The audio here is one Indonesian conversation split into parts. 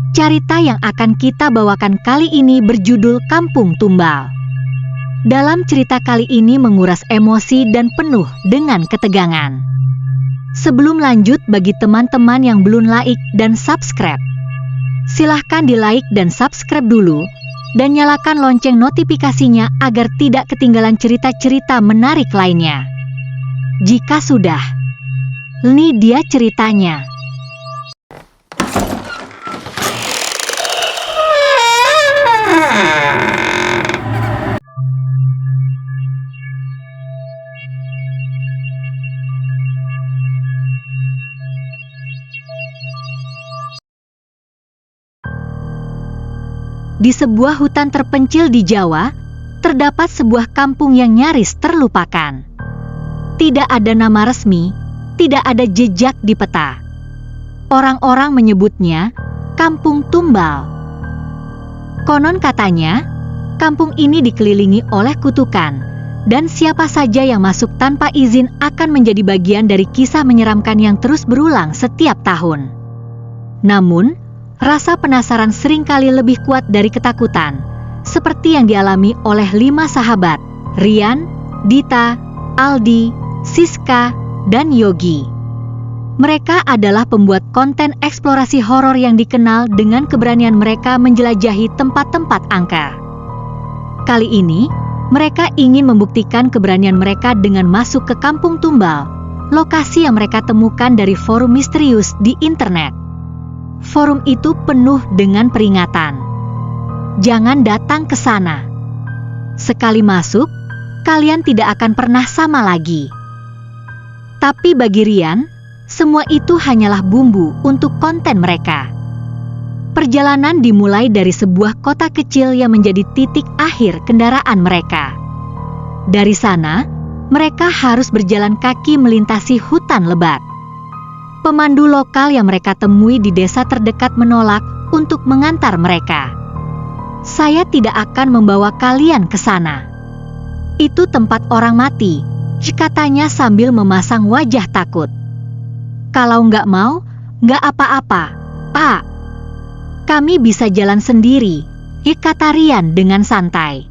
Cerita yang akan kita bawakan kali ini berjudul Kampung Tumbal. Dalam cerita kali ini menguras emosi dan penuh dengan ketegangan. Sebelum lanjut, bagi teman-teman yang belum like dan subscribe, silahkan di like dan subscribe dulu, dan nyalakan lonceng notifikasinya agar tidak ketinggalan cerita-cerita menarik lainnya. Jika sudah, ini dia ceritanya. Di sebuah hutan terpencil di Jawa, terdapat sebuah kampung yang nyaris terlupakan. Tidak ada nama resmi, tidak ada jejak di peta. Orang-orang menyebutnya Kampung Tumbal. Konon katanya, kampung ini dikelilingi oleh kutukan, dan siapa saja yang masuk tanpa izin akan menjadi bagian dari kisah menyeramkan yang terus berulang setiap tahun. Namun, rasa penasaran seringkali lebih kuat dari ketakutan, seperti yang dialami oleh 5 sahabat, Rian, Dita, Aldi, Siska, dan Yogi. Mereka adalah pembuat konten eksplorasi horor yang dikenal dengan keberanian mereka menjelajahi tempat-tempat angker. Kali ini, mereka ingin membuktikan keberanian mereka dengan masuk ke Kampung Tumbal, lokasi yang mereka temukan dari forum misterius di internet. Forum itu penuh dengan peringatan. Jangan datang ke sana. Sekali masuk, kalian tidak akan pernah sama lagi. Tapi bagi Rian, semua itu hanyalah bumbu untuk konten mereka. Perjalanan dimulai dari sebuah kota kecil yang menjadi titik akhir kendaraan mereka. Dari sana, mereka harus berjalan kaki melintasi hutan lebat. Pemandu lokal yang mereka temui di desa terdekat menolak untuk mengantar mereka. "Saya tidak akan membawa kalian ke sana. Itu tempat orang mati," katanya sambil memasang wajah takut. "Kalau nggak mau, nggak apa-apa, Pak. Kami bisa jalan sendiri," kata Rian dengan santai.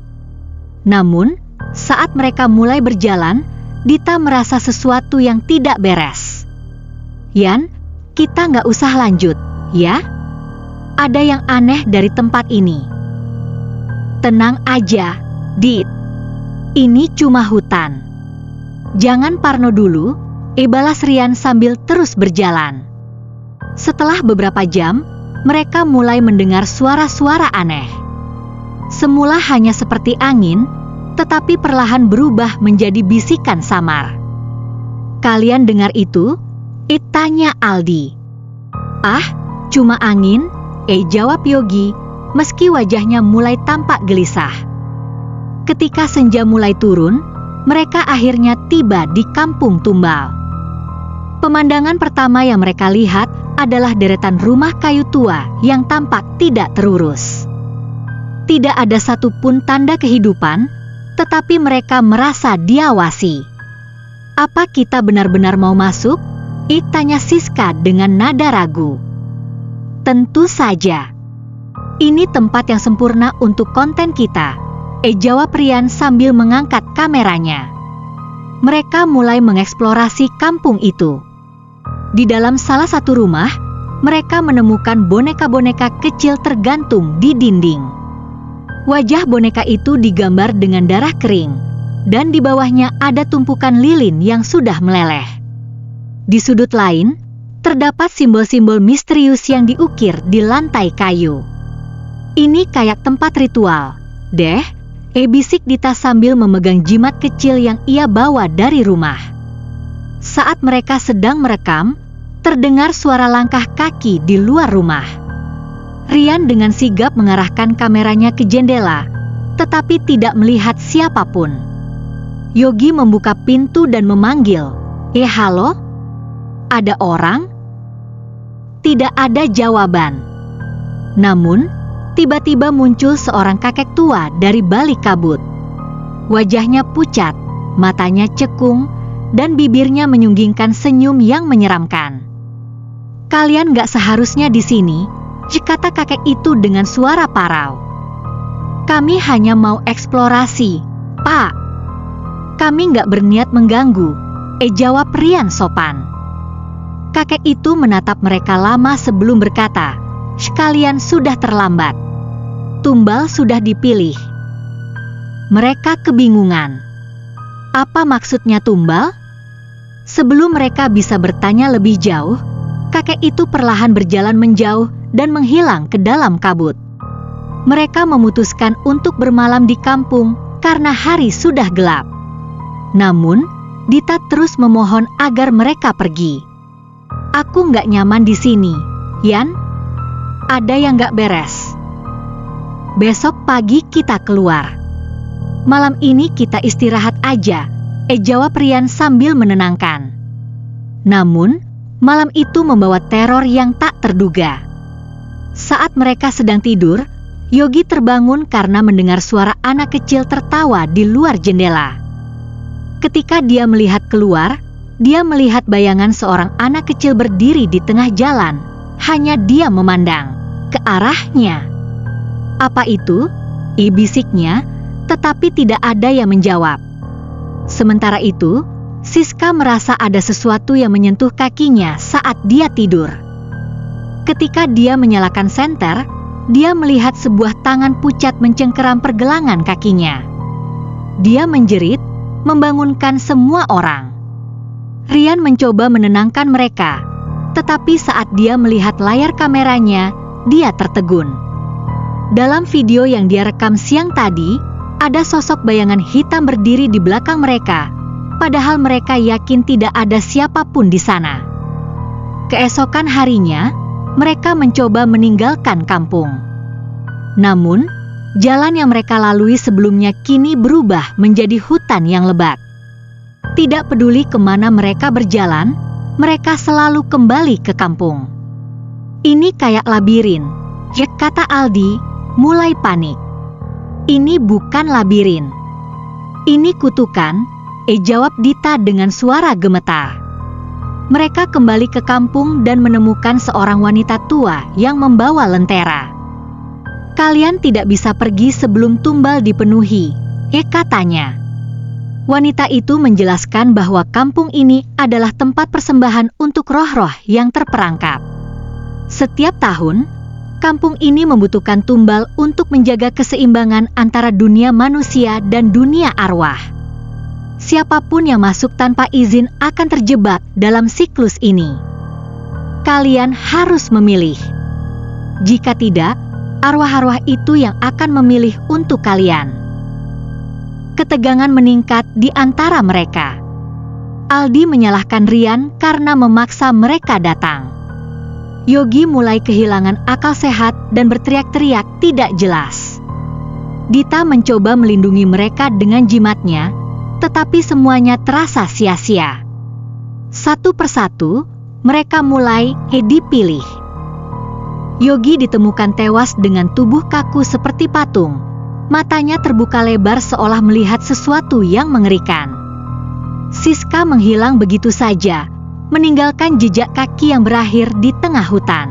Namun, saat mereka mulai berjalan, Dita merasa sesuatu yang tidak beres. "Yan, kita nggak usah lanjut, ya? Ada yang aneh dari tempat ini." "Tenang aja, Dit. Ini cuma hutan. Jangan parno dulu," balas Rian sambil terus berjalan. Setelah beberapa jam, mereka mulai mendengar suara-suara aneh. Semula hanya seperti angin, tetapi perlahan berubah menjadi bisikan samar. "Kalian dengar itu?" tanya Aldi. "Ah, cuma angin," jawab Yogi, meski wajahnya mulai tampak gelisah. Ketika senja mulai turun, mereka akhirnya tiba di Kampung Tumbal. Pemandangan pertama yang mereka lihat adalah deretan rumah kayu tua yang tampak tidak terurus. Tidak ada satupun tanda kehidupan, tetapi mereka merasa diawasi. "Apa kita benar-benar mau masuk?" tanya Siska dengan nada ragu. "Tentu saja. Ini tempat yang sempurna untuk konten kita," jawab Rian sambil mengangkat kameranya. Mereka mulai mengeksplorasi kampung itu. Di dalam salah satu rumah, mereka menemukan boneka-boneka kecil tergantung di dinding. Wajah boneka itu digambar dengan darah kering, dan di bawahnya ada tumpukan lilin yang sudah meleleh. Di sudut lain, terdapat simbol-simbol misterius yang diukir di lantai kayu. "Ini kayak tempat ritual, deh," bisik Dita sambil memegang jimat kecil yang ia bawa dari rumah. Saat mereka sedang merekam, terdengar suara langkah kaki di luar rumah. Rian dengan sigap mengarahkan kameranya ke jendela, tetapi tidak melihat siapapun. Yogi membuka pintu dan memanggil, "Halo? Ada orang?" Tidak ada jawaban. Namun, tiba-tiba muncul seorang kakek tua dari balik kabut. Wajahnya pucat, matanya cekung, dan bibirnya menyunggingkan senyum yang menyeramkan. "Kalian gak seharusnya di sini," kata kakek itu dengan suara parau. Kami hanya mau eksplorasi, Pak. Kami nggak berniat mengganggu, jawab Rian sopan. Kakek itu menatap mereka lama sebelum berkata, "Sekalian sudah terlambat. Tumbal sudah dipilih." Mereka kebingungan. Apa maksudnya tumbal? Sebelum mereka bisa bertanya lebih jauh, kakek itu perlahan berjalan menjauh dan menghilang ke dalam kabut. Mereka memutuskan untuk bermalam di kampung karena hari sudah gelap. Namun, Dita terus memohon agar mereka pergi. "Aku nggak nyaman di sini, Yan. Ada yang nggak beres. Besok pagi kita keluar. Malam ini kita istirahat aja," jawab Rian sambil menenangkan. Namun, malam itu membawa teror yang tak terduga. Saat mereka sedang tidur, Yogi terbangun karena mendengar suara anak kecil tertawa di luar jendela. Ketika dia melihat keluar, dia melihat bayangan seorang anak kecil berdiri di tengah jalan. Hanya dia memandang ke arahnya. "Apa itu?" bisiknya, tetapi tidak ada yang menjawab. Sementara itu, Siska merasa ada sesuatu yang menyentuh kakinya saat dia tidur. Ketika dia menyalakan senter, dia melihat sebuah tangan pucat mencengkeram pergelangan kakinya. Dia menjerit, membangunkan semua orang. Rian mencoba menenangkan mereka, tetapi saat dia melihat layar kameranya, dia tertegun. Dalam video yang dia rekam siang tadi, ada sosok bayangan hitam berdiri di belakang mereka, padahal mereka yakin tidak ada siapapun di sana. Keesokan harinya, mereka mencoba meninggalkan kampung. Namun, jalan yang mereka lalui sebelumnya kini berubah menjadi hutan yang lebat. Tidak peduli kemana mereka berjalan, mereka selalu kembali ke kampung. "Ini kayak labirin," kata Aldi, mulai panik. "Ini bukan labirin. Ini kutukan," jawab Dita dengan suara gemetar. Mereka kembali ke kampung dan menemukan seorang wanita tua yang membawa lentera. "Kalian tidak bisa pergi sebelum tumbal dipenuhi," katanya. Wanita itu menjelaskan bahwa kampung ini adalah tempat persembahan untuk roh-roh yang terperangkap. Setiap tahun, kampung ini membutuhkan tumbal untuk menjaga keseimbangan antara dunia manusia dan dunia arwah. Siapapun yang masuk tanpa izin akan terjebak dalam siklus ini. Kalian harus memilih. Jika tidak, arwah-arwah itu yang akan memilih untuk kalian. Ketegangan meningkat di antara mereka. Aldi menyalahkan Rian karena memaksa mereka datang. Yogi mulai kehilangan akal sehat dan berteriak-teriak tidak jelas. Dita mencoba melindungi mereka dengan jimatnya, tetapi semuanya terasa sia-sia. Satu persatu, mereka mulai dipilih. Yogi ditemukan tewas dengan tubuh kaku seperti patung. Matanya terbuka lebar seolah melihat sesuatu yang mengerikan. Siska menghilang begitu saja, meninggalkan jejak kaki yang berakhir di tengah hutan.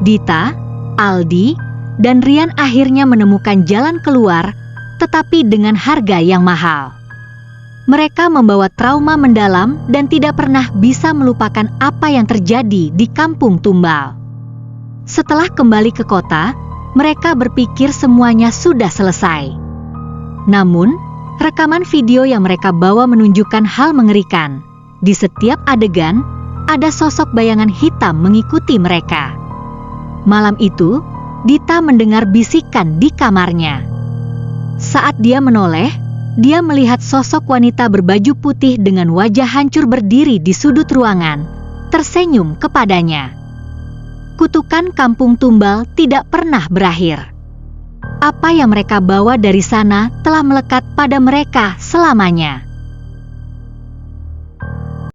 Dita, Aldi, dan Rian akhirnya menemukan jalan keluar, tetapi dengan harga yang mahal. Mereka membawa trauma mendalam dan tidak pernah bisa melupakan apa yang terjadi di kampung tumbal. Setelah kembali ke kota, mereka berpikir semuanya sudah selesai. Namun, rekaman video yang mereka bawa menunjukkan hal mengerikan. Di setiap adegan, ada sosok bayangan hitam mengikuti mereka. Malam itu, Dita mendengar bisikan di kamarnya. Saat dia menoleh, dia melihat sosok wanita berbaju putih dengan wajah hancur berdiri di sudut ruangan, tersenyum kepadanya. Kutukan kampung tumbal tidak pernah berakhir. Apa yang mereka bawa dari sana telah melekat pada mereka selamanya.